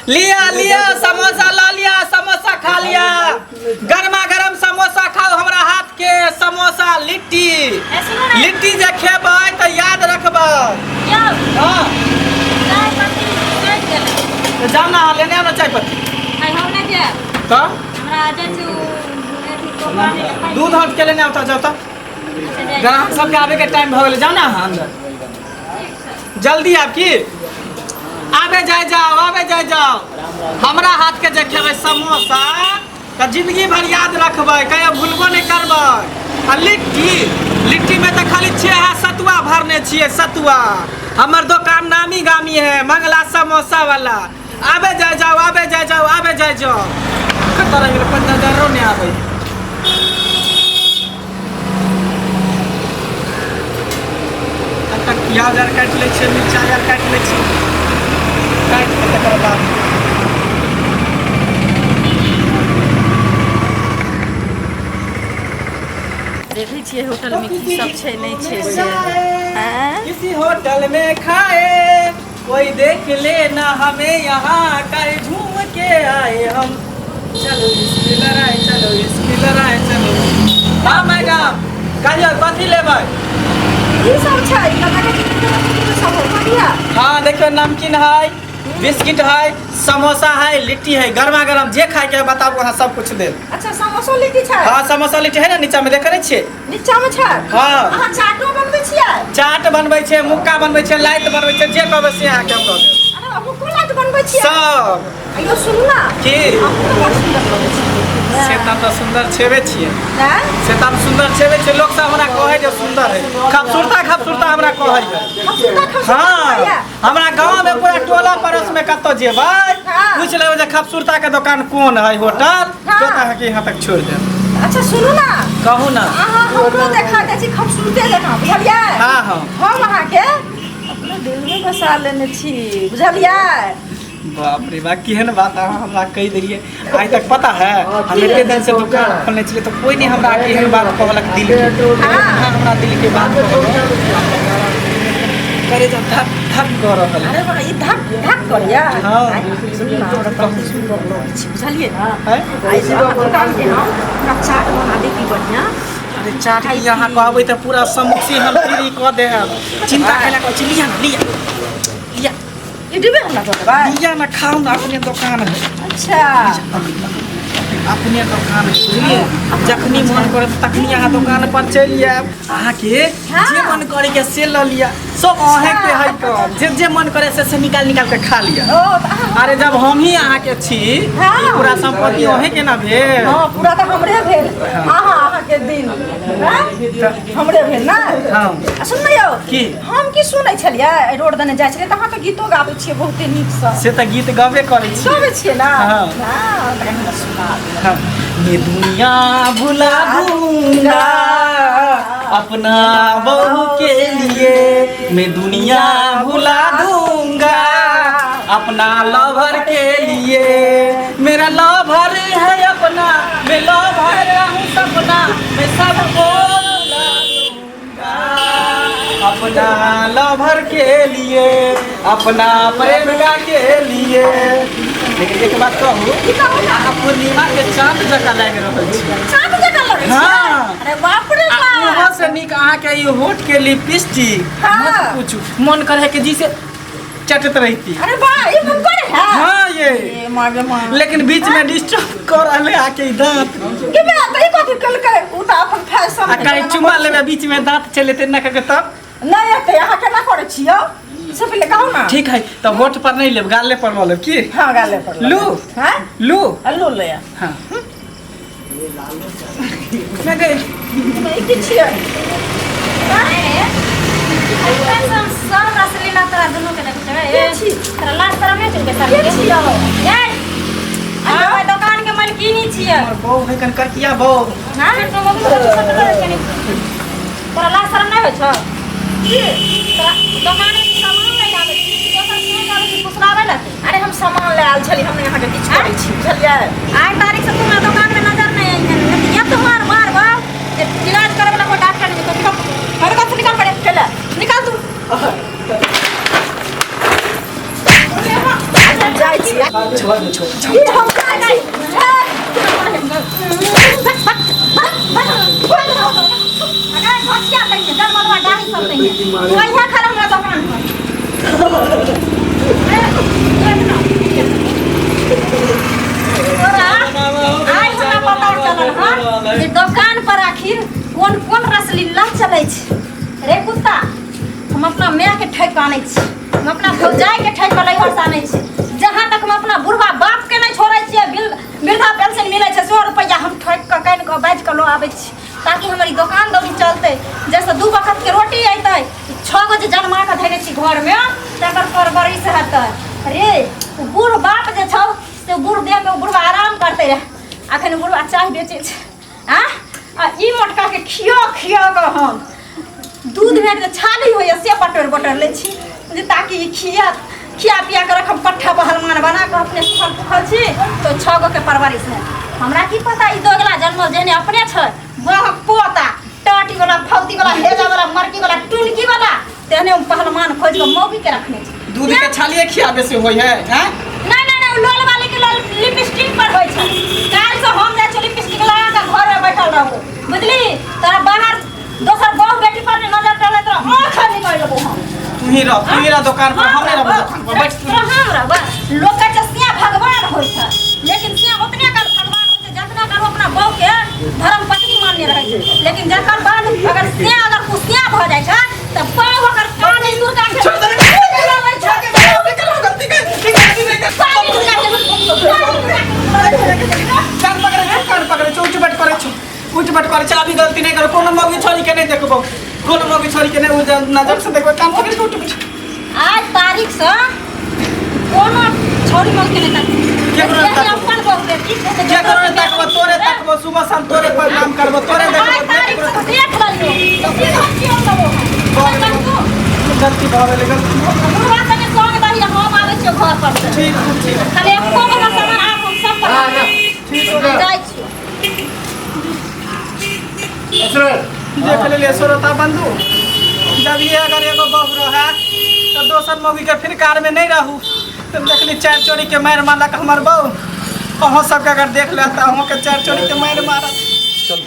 लिया लिया समोसा ला लिया, समोसा खा लिया। गर्मा गर्म समोसा खाओ, हमरा हाथ के समोसा लिट्टी। लिट्टी जे खेबै तो याद रखबै। हाँ तो जाओ ना लेने आओ ना चाय पत्ती। तो दूध हट के लेने आओ जाओ तो। ग्राहक सबके आवे के टाइम हो गए, जाओ ना अंदर जल्दी। आपकी आवे जाए जाओ, आवे जाए जाओ। हमरा हाथ के जे खेबै समोसा तो जिंदगी भर याद रखबै, कहियो भूलबो नहीं करबै। आ लिट्टी में तो खाली छे सतुआ भरने छिए, सतुआ। हमर दुकान नामी गामी है मंगला समोसा वाला। आवे जाए जाओ, आवे जाए जाओ, आवे जाए जाओ। खतर 15,000 नहीं आवे। प्याज आर काट ले छिए, मिर्चाई आर काट ले छिए, काट के तकर बाद देखै छियै होटल में की सब छै नहीं छै से। किसी होटल में खाए कोई देख ले ना हमें, यहाँ कहीं घूम के आए हम। चलो इसकी लड़ाई, चलो इसकी लड़ाई, चलो। हाँ मैडम कहियो कथी लेबै? ई सब छै सब बढ़िया। हाँ देखियो नमकीन है, बिस्किट है, समोसा है, लिट्टी है। गर्मा गर्म जे खाए के बताओ, वहाँ सब कुछ दे। अच्छा समोसा लिट्टी छै? हाँ समोसा लिट्टी है ना, नीचा में देख रहे छिए। नीचा में छै? हाँ अहाँ चाटो बनबै छियै? चाट बनबै छै, मुक्का बनबै छै, लाइट बनबै छै, जे कहबै से अहाँ के हम दऽ देब। अरे मुक्का लाइट बनबै छियै सब। अयो सुनू ना की अहाँ बड़ सुंदर लगै छै। से तो सुंदर छेबे छिए। हैं? से तो सुंदर छेबे छिए, लोग सब हमरा कहे जे सुंदर है। खूबसूरता हमरा कहे है। हाँ हमरा गांव में पूरा टोला पड़ोस में कतो जेबै पूछ लेबै जे खूबसूरता के दुकान कौन है होटल, तो कहे कि यहाँ तक छोड़ दे। अच्छा सुनू ना, कहू ना। अहाँ हमरो देखा दै छी खूबसूरते जकां, बुझलियै? हाँ हाँ हम अहाँ के अपने दिल में बसा लेने छी, बुझलियै? बाप रे बाप, केहन बात अहाँ हमरा कहि देलिए। आज तक पता है हम एते दिन से दुकान खोलने छिए तो कोई नहीं हमरा केहन बात कहलक दिल के। हाँ हमरा दिल के बात करे जब धक धक कर रहल। अरे बड़ा ई धक धक करिया। हाँ सुनू ना, हमरा बहुत सुंदर लगै छै, बुझलियै ना? है आई से दुकान के नाम हमरा चाट बना दे की बढ़िया। अरे चाट की यहाँ कहबै तो पूरा समोसे हम फ्री कऽ देब। चिंता कैला कर छी, लिया ना लिया लिया ई डिब्बे हमरा दऽ देबै? लिया ना, खाओ ना, अपने दुकान है। अच्छा अपने दुकान है, बुझलिए? जखनी मन करे तखनी यहाँ दुकान पर चलि आयब। अहाँ के जे मन करे के से ल लिया, सब अहे के है कर। जे मन करे से निकाल के खा लिया। अरे जब हम ही अहाँ के छी, पूरा संपत्ति अहे के ना भेल। हां पूरा तो हमरे भेल। अहाँ के दिन हमरे भेल ना? हां सुन न यौ की हम की सुनै छलियै रोड दने जाय छलियै त अहाँ के गीतो गाबै छियै बहुते नीक से त गीत गाबे करै छी। गाबै छियै ना? हां हां त हमरा सुना मैं दुनिया भुला दूंगा अपना बहू के लिए, मैं दुनिया भुला दूंगा अपना लवर के लिए। मेरा लवर है अपना, मैं लवर हूँ सपना, मैं सबको भुला दूंगा अपना लवर के लिए, अपना प्रेमिका के लिए। लेकिन एक बात कहूँ, पूर्णिमा के चाँद जकाँ लागि रहल छी। चाँद जकाँ लगै छै? हाँ अरे बाप रे बाप, वहाँ से नीक अहाँ के ई होठ के लिपस्टिक मत पूछू, मन करे कि जी से चटत रहती। अरे वाह ये मन करे है? हाँ ये मागे मां, लेकिन बीच में डिस्टर्ब कर रहले आके दांत के बे त ई कथि कल के उ त अपन फैशन आ कहीं चुमा लेबे बीच में दांत चले ते ना के तब नहीं एते अहाँ केना करे छियो से पहले कहू ना। ठीक है तो होठ पर नहीं लेब, गाले पर बोलब की? हां गाले पर लू हैं लू लू ले हां मैं गई नहीं किछ है अरे फैशन सब असली ना तोरा दुनु के देखबे ए तोरा लास्ट तरह में चल के सर के छियो ए अरे दुकान के मालकिनी छियै हमर बहू है कन करकिया बहू हां तोरा लास्ट तरह नहीं होय छ की तोरा दुकान में सामान ले आवे छी, दोसर के आवे छी पुसरावे ला। अरे हम सामान ले आल छली, हम यहाँ के किछ करै छी बुझलियै? आज तारीख से तुम्हारा दुकान में नजर नहीं आई है, ये तो मार मार बा इलाज करे वाला कोई डॉक्टर नहीं तो घर का से निकाल पड़े चले निकाल तू। जाय छी ई हम का नहीं अगर भसिया कहीं जब मनवा डाही सब नहीं वही खा हमरा दुकान पर आई हमरा पता चलल हां जे दुकान पर आखिर कौन कौन रसलीला चलै छै रे कुत्ता हम अपना माय के ठैक आनै छी हम अपना भौजाई के ठैक पर लइहर आनै छी जहां तक हम अपना बुढ़वा बाप के नहीं छोड़ै छियै वृद्धा पेंशन मिलै छै 100 रुपया हम ठैक के कान के बाज के लो आबै छी ताकि हमारी दुकान दौड़ी चलते जैसे 2 वक्त के रोटी अइतै 6 गो जे जन्मा के धैले छी घर में तकर परवरिश हेतै रे बूढ़ बाप जे छौ से बूढ़ देह में बुढ़वा आराम करते रहे अखन बुढ़वा चाय बेचे छै हां आ ई मोटका के खियो के हम दूध में के छाली होय से बटर ले छी जे ताकि ई खिया पिया के रखम पट्ठा पहलवान बना के अपने सुखल पुखल छी तो 6 गो के परवरिश है हमरा की पता ई दोगला जन्मल जेने अपने छै वह पोता टाटी वाला फौती वाला हेजा वाला मरकी वाला टुनकी वाला तेने पहलवान खोज के मौगी के रखने छै दूध के छालिए खियाबे से होय है हैं नहीं लोल वाले के लोल लिपस्टिक पर होय छै काल से हम जाय छी लिपस्टिक लगा के घर में बैठल रहबो बुझली तोरा बाहर दोसर बहू बेटी पर नजर डाले तो आंख निकल लेबो हम तू ही रह दुकान पर हम रह दुकान पर बैठ तो हम रह लोग के सिया भगवान होय छै लेकिन सिया उतने का भगवान होय छै जितना कर अपना बहू के धर्म पत्नी मानने रहे छै लेकिन जकर बाद अगर सिया अगर कुसिया भ जाय छै त बहू अगर कान दूर का उठबट करे छ अभी गलती नहीं करो कोनो मौगी छोरी के नहीं देखबो कोनो मौगी छोरी के नहीं नजर से देखबो काम पकड़ के उठबट आज तारीख से कोनो छोरी मौगी के नहीं क्या करो तकबो तोरे तकबो सुबह शाम तोरे पर नाम करबो तोरे देखबो देख लियो तो फिर हम क्यों करबो गलती भवे गलती बुढ़वा संगे संग दही हम आवे छियो घर पर से ठीक खाली एको गो सामान आप हम सब पर ठीक हो जाय छी देख ले सोरता बंधु जब ये अगर एगो बहू रहा तो दोसर मौगी के फिर कार में नहीं रहू तुम देख ली 4 चोरी के मार मारलक हमार बहू अहों सबके अगर देख लेता अहों के 4 चोरी के मार मारत चल